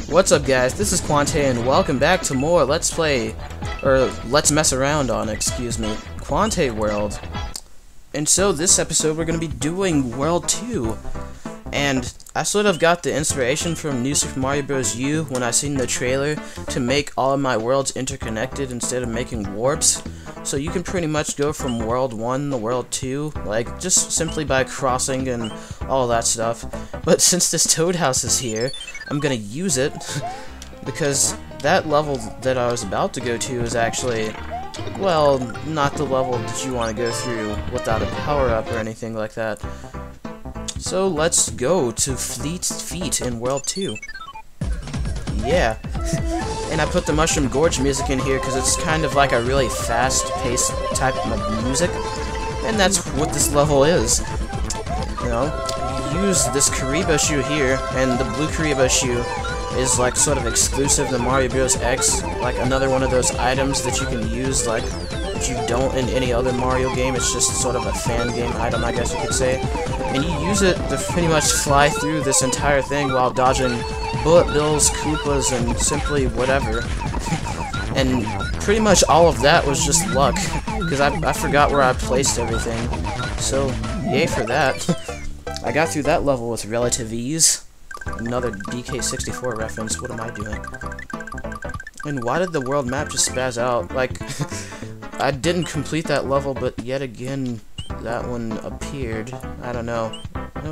What's up, guys? This is Quantae, and welcome back to more Let's Play, or Let's Mess Around on, excuse me, Quantae World. And so, this episode we're going to be doing World 2. And I sort of got the inspiration from New Super Mario Bros. U when I seen the trailer to make all of my worlds interconnected instead of making warps. So you can pretty much go from World 1 to World 2, like, just simply by crossing and all that stuff. But since this Toad House is here, I'm gonna use it, because that level that I was about to go to is actually, well, not the level that you want to go through without a power-up or anything like that. So let's go to Fleet's Feet in World 2. Yeah. And I put the Mushroom Gorge music in here because it's kind of like a really fast-paced type of music. And that's what this level is. You know, you use this Karibo shoe here, and the blue Karibo shoe is like sort of exclusive to Mario Bros. X, like another one of those items that you can use like that you don't in any other Mario game. It's just sort of a fan game item, I guess you could say. And you use it to pretty much fly through this entire thing while dodging bullet bills, Koopas, and simply whatever. And pretty much all of that was just luck, because I forgot where I placed everything. So, yay for that. I got through that level with relative ease. Another DK64 reference, what am I doing? And why did the world map just spaz out? Like, I didn't complete that level, but yet again, that one appeared. I don't know.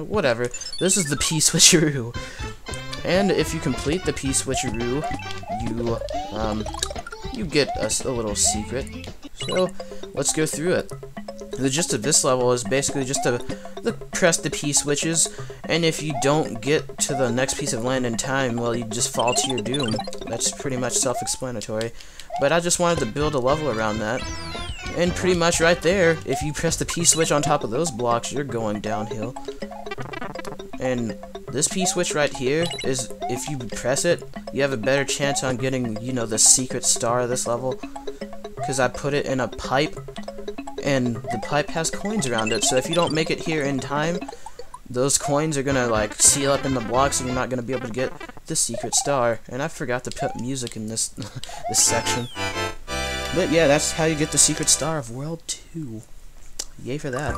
Whatever. This is the P-Switcheroo. And if you complete the P-Switcheroo, you get a little secret. So, let's go through it. The gist of this level is basically just to press the P-switches, and if you don't get to the next piece of land in time, well, you just fall to your doom. That's pretty much self-explanatory. But I just wanted to build a level around that. And pretty much right there, if you press the P-switch on top of those blocks, you're going downhill. And this P-switch right here is, if you press it, you have a better chance on getting, you know, the secret star of this level. Because I put it in a pipe, and the pipe has coins around it, so if you don't make it here in time, those coins are gonna, like, seal up in the blocks, and you're not gonna be able to get the secret star. And I forgot to put music in this this section. But yeah, that's how you get the secret star of World 2. Yay for that.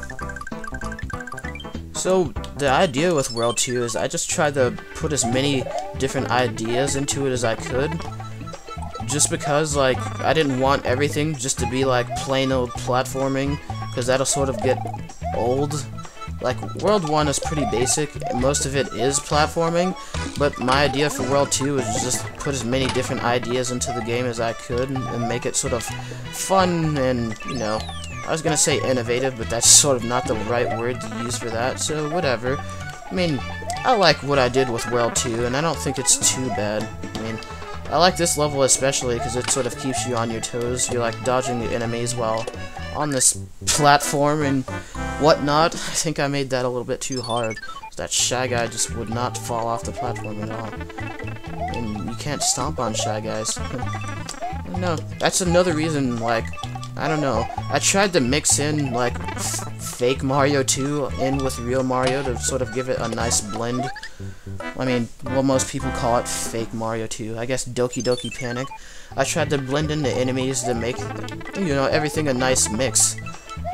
So, the idea with World 2 is I just tried to put as many different ideas into it as I could. Just because, like, I didn't want everything just to be, like, plain old platforming, because that'll sort of get old. Like, World 1 is pretty basic, and most of it is platforming, but my idea for World 2 was just put as many different ideas into the game as I could, and make it sort of fun and, you know, I was gonna say innovative, but that's sort of not the right word to use for that, so whatever. I mean, I like what I did with World 2, and I don't think it's too bad. I mean, I like this level especially because it sort of keeps you on your toes. You're like dodging the enemies while on this platform and whatnot. I think I made that a little bit too hard. That Shy Guy just would not fall off the platform at all. And you can't stomp on Shy Guys. No, that's another reason, like, I don't know. I tried to mix in, like, fake Mario 2 in with real Mario to sort of give it a nice blend. I mean, well, most people call it fake Mario 2. I guess Doki Doki Panic. I tried to blend in the enemies to make, you know, everything a nice mix.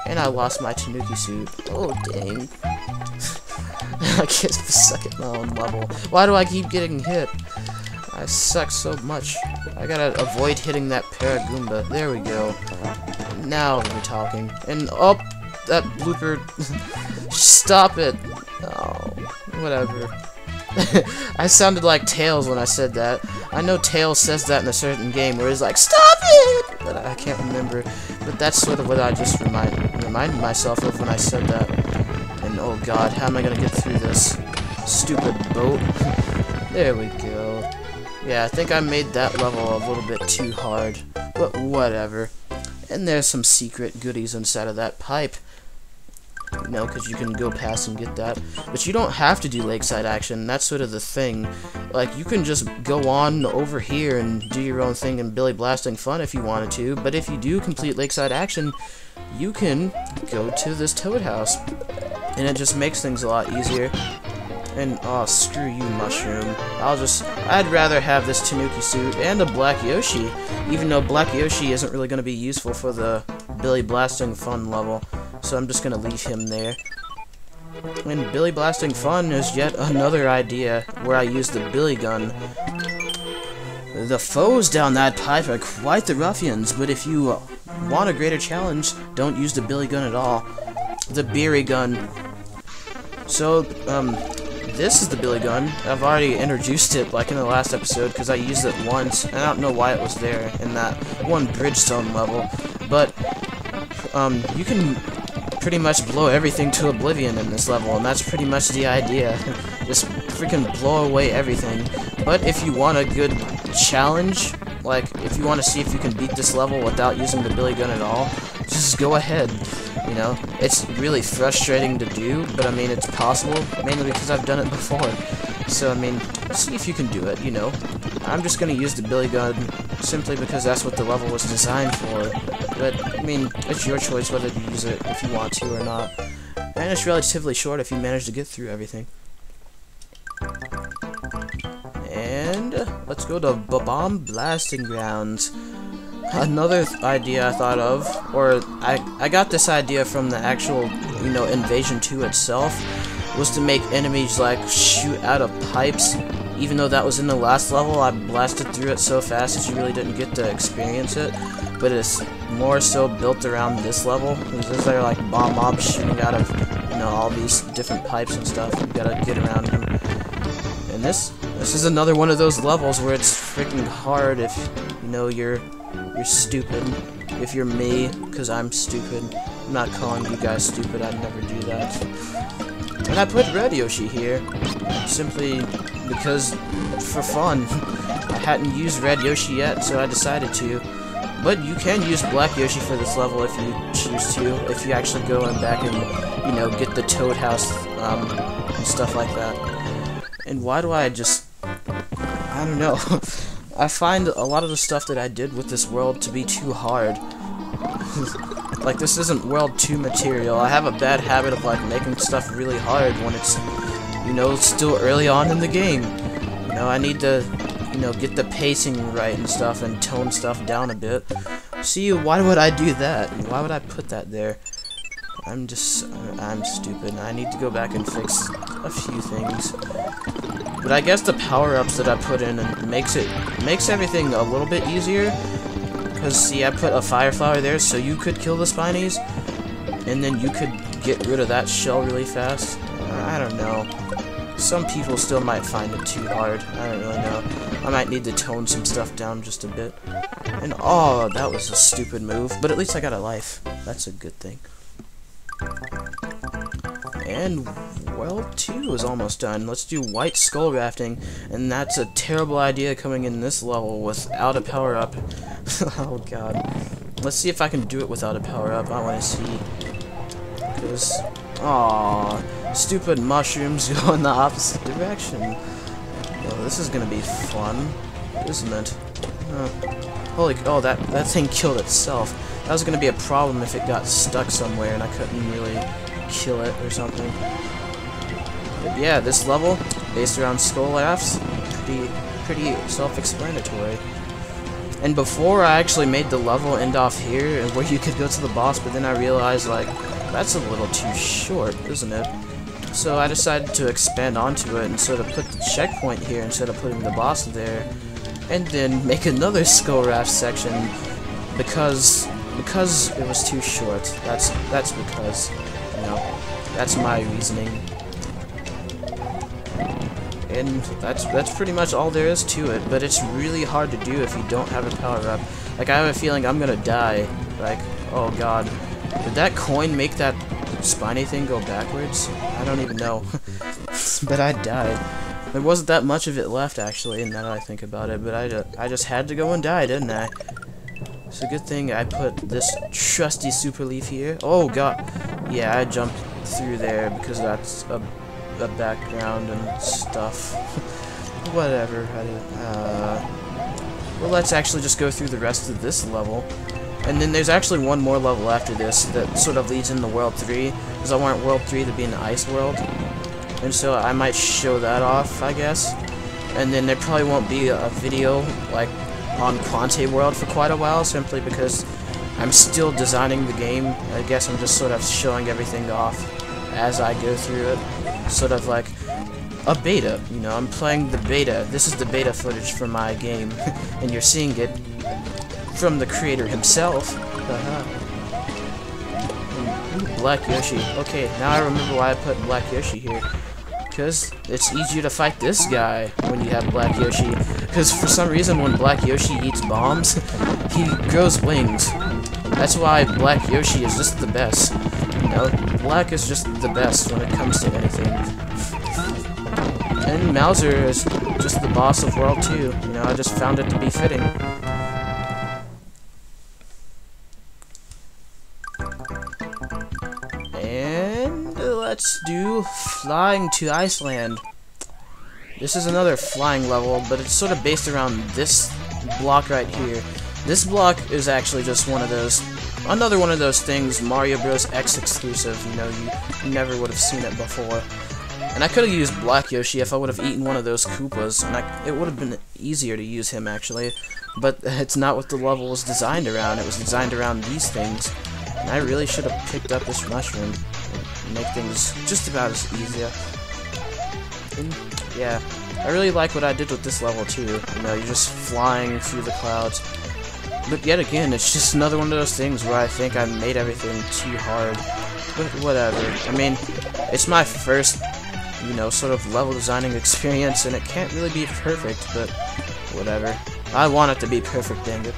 And I lost my Tanuki suit. Oh, dang. I get stuck at my own level. Why do I keep getting hit? I suck so much. I gotta avoid hitting that Paragoomba. There we go. Now we're talking. And, oh, that blooper. Stop it. Oh, whatever. I sounded like Tails when I said that. I know Tails says that in a certain game where he's like, "Stop it!" But I can't remember. But that's sort of what I just reminded myself of when I said that. And oh god, how am I gonna get through this stupid boat? There we go. Yeah, I think I made that level a little bit too hard. But whatever. And there's some secret goodies inside of that pipe. You know, because you can go past and get that. But you don't have to do lakeside action. That's sort of the thing. Like, you can just go on over here and do your own thing and Billy Blasting Fun if you wanted to. But if you do complete lakeside action, you can go to this Toad House. And it just makes things a lot easier. And, oh, screw you, Mushroom. I'd rather have this Tanuki suit and a Black Yoshi, even though Black Yoshi isn't really going to be useful for the Billy Blasting Fun level, so I'm just going to leave him there. And Billy Blasting Fun is yet another idea where I use the Billy Gun. The foes down that pipe are quite the ruffians, but if you want a greater challenge, don't use the Billy Gun at all. The Beery Gun. So, this is the Billy Gun. I've already introduced it, like, in the last episode, because I used it once, and I don't know why it was there in that one Bridgestone level, but, you can pretty much blow everything to oblivion in this level, and that's pretty much the idea. Just freaking blow away everything. But if you want a good challenge, like, if you want to see if you can beat this level without using the Billy Gun at all, just go ahead. You know, it's really frustrating to do, but I mean, it's possible, mainly because I've done it before. So, I mean, see if you can do it, you know. I'm just going to use the Billy Gun simply because that's what the level was designed for. But, I mean, it's your choice whether to use it if you want to or not. And it's relatively short if you manage to get through everything. And let's go to Bomb Blasting Grounds. Another idea I thought of, or I got this idea from the actual, you know, Invasion 2 itself, was to make enemies, like, shoot out of pipes. Even though that was in the last level, I blasted through it so fast that you really didn't get to experience it. But it's more so built around this level, because there are, like, bomb mobs shooting out of, you know, all these different pipes and stuff. You gotta get around them. And this is another one of those levels where it's freaking hard if, you know, you're stupid. If you're me, because I'm stupid. I'm not calling you guys stupid, I'd never do that. And I put Red Yoshi here, simply because, for fun. I hadn't used Red Yoshi yet, so I decided to. But you can use Black Yoshi for this level if you choose to, if you actually go in back and, you know, get the Toad House, and stuff like that. And why do I just... I don't know. I find a lot of the stuff that I did with this world to be too hard. Like, this isn't World 2 material. I have a bad habit of, like, making stuff really hard when it's, you know, still early on in the game. You know, I need to, you know, get the pacing right and stuff and tone stuff down a bit. See, why would I do that? Why would I put that there? I'm stupid. I need to go back and fix a few things. But I guess the power-ups that I put in makes everything a little bit easier. Because, see, I put a fire flower there so you could kill the Spinies, and then you could get rid of that shell really fast. I don't know. Some people still might find it too hard. I don't really know. I might need to tone some stuff down just a bit. And, oh, that was a stupid move. But at least I got a life. That's a good thing. And World 2 is almost done. Let's do White Skull Rafting, and that's a terrible idea coming in this level without a power-up. Oh god. Let's see if I can do it without a power-up. I want to see. Because, aww, stupid mushrooms go in the opposite direction. Well, this is gonna be fun, isn't it? Oh, that thing killed itself. That was gonna be a problem if it got stuck somewhere and I couldn't really kill it or something. But yeah, this level, based around skull rafts, pretty self-explanatory. And before I actually made the level end off here, and where you could go to the boss, but then I realized, like, that's a little too short, isn't it? So I decided to expand onto it and sort of put the checkpoint here instead of putting the boss there, and then make another skull raft section because it was too short. That's because, you know, that's my reasoning. And that's pretty much all there is to it, but it's really hard to do if you don't have a power-up. Like, I have a feeling I'm gonna die. Like, oh god. Did that coin make that spiny thing go backwards? I don't even know. But I died. There wasn't that much of it left, actually, now that I think about it, but I just had to go and die, didn't I? It's a good thing I put this trusty super leaf here. Oh god. Yeah, I jumped through there because that's a background and stuff. Whatever. Well, let's actually just go through the rest of this level. And then there's actually one more level after this that sort of leads into World 3, because I want World 3 to be an ice world. and so I might show that off, I guess. And then there probably won't be a video like on Quantae World for quite a while, simply because I'm still designing the game. I guess I'm just sort of showing everything off as I go through it, sort of like a beta. You know, I'm playing the beta. This is the beta footage for my game, and you're seeing it from the creator himself. Ooh, Black Yoshi. Okay, now I remember why I put Black Yoshi here. Because it's easier to fight this guy when you have Black Yoshi. Because for some reason, when Black Yoshi eats bombs, he grows wings. That's why Black Yoshi is just the best. You know, Black is just the best when it comes to anything. And Mauser is just the boss of World 2. You know, I just found it to be fitting. And let's do Flying to Iceland. This is another flying level, but it's sort of based around this block right here. This block is actually just one of those, another one of those things, Mario Bros. X exclusive. You know, you never would have seen it before. And I could have used Black Yoshi if I would have eaten one of those Koopas, and it would have been easier to use him actually. But it's not what the level was designed around. It was designed around these things. And I really should have picked up this mushroom and make things just about as easier. And yeah, I really like what I did with this level too. You know, you're just flying through the clouds. But yet again, it's just another one of those things where I think I made everything too hard. But whatever. I mean, it's my first, you know, sort of level designing experience, and it can't really be perfect, but whatever. I want it to be perfect, dang it.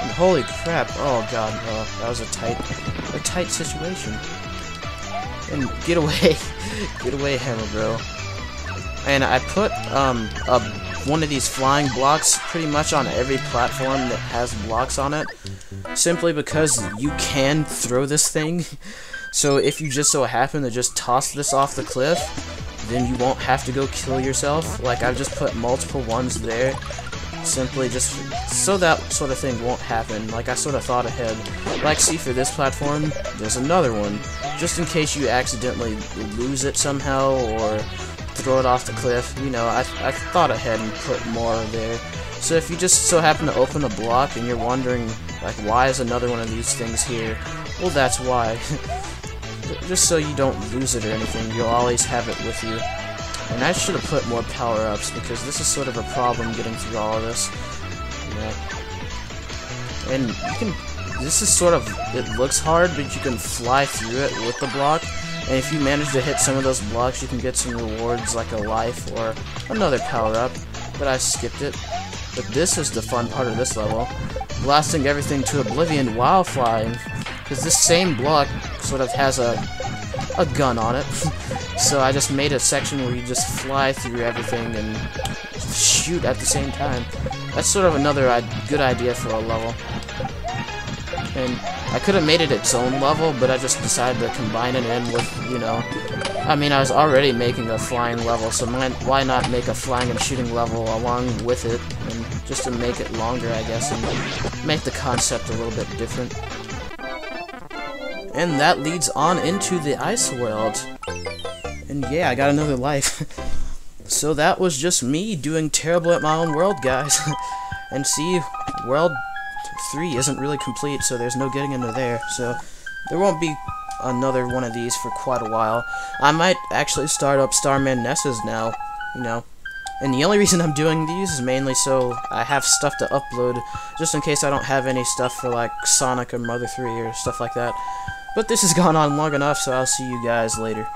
And holy crap, oh god, that was a tight situation. And get away, get away, Hammer Bro. And I put, one of these flying blocks pretty much on every platform that has blocks on it, simply because you can throw this thing. So if you just so happen to just toss this off the cliff, then you won't have to go kill yourself. Like, I've just put multiple ones there, simply just so that sort of thing won't happen. Like, I sort of thought ahead. Like, see, for this platform, there's another one, just in case you accidentally lose it somehow, or throw it off the cliff. You know, I thought ahead and put more there. So if you just so happen to open a block and you're wondering, like, why is another one of these things here? Well, that's why. Just so you don't lose it or anything, you'll always have it with you. And I should have put more power-ups, because this is sort of a problem getting through all of this. Yeah. And you can, this is sort of, it looks hard, but you can fly through it with the block. And if you manage to hit some of those blocks, you can get some rewards like a life or another power-up. But I skipped it. But this is the fun part of this level. Blasting everything to oblivion while flying. Because this same block sort of has a gun on it. So I just made a section where you just fly through everything and shoot at the same time. That's sort of another good idea for a level. And I could have made it its own level, but I just decided to combine it in with, you know, I mean, I was already making a flying level, so why not make a flying and shooting level along with it, and just to make it longer, I guess, and make the concept a little bit different. And that leads on into the ice world. And yeah, I got another life. So that was just me doing terrible at my own world, guys. And see, world 3 isn't really complete, so there's no getting into there. So there won't be another one of these for quite a while. I might actually start up Starman Nesses now, you know. And the only reason I'm doing these is mainly so I have stuff to upload, just in case I don't have any stuff for like Sonic or Mother 3 or stuff like that. But this has gone on long enough, so I'll see you guys later.